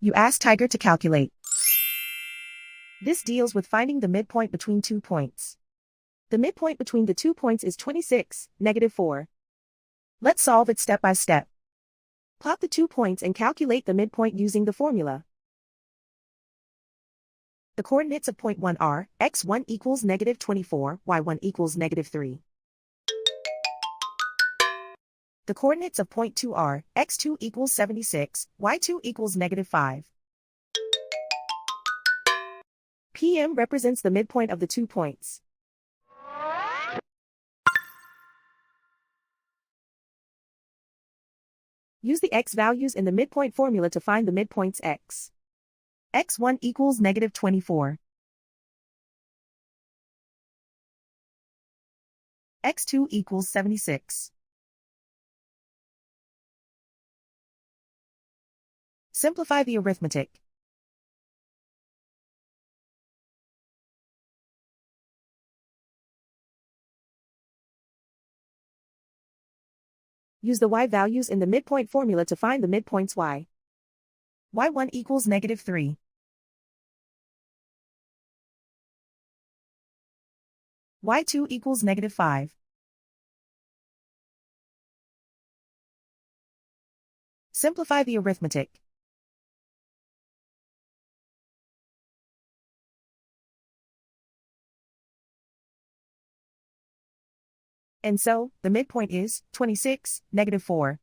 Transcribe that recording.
You ask Tiger to calculate. This deals with finding the midpoint between 2 points. The midpoint between the 2 points is 26, -4. Let's solve it step by step. Plot the 2 points and calculate the midpoint using the formula. The coordinates of point 1 are, x1 equals -24, y1 equals -3. The coordinates of point 2 are, x2 equals 76, y2 equals -5. PM represents the midpoint of the 2 points. Use the x values in the midpoint formula to find the midpoints x. x1 equals -24. x2 equals 76. Simplify the arithmetic. Use the y values in the midpoint formula to find the midpoints y. y1 equals -3. y2 equals -5. Simplify the arithmetic. And so, the midpoint is 26, -4.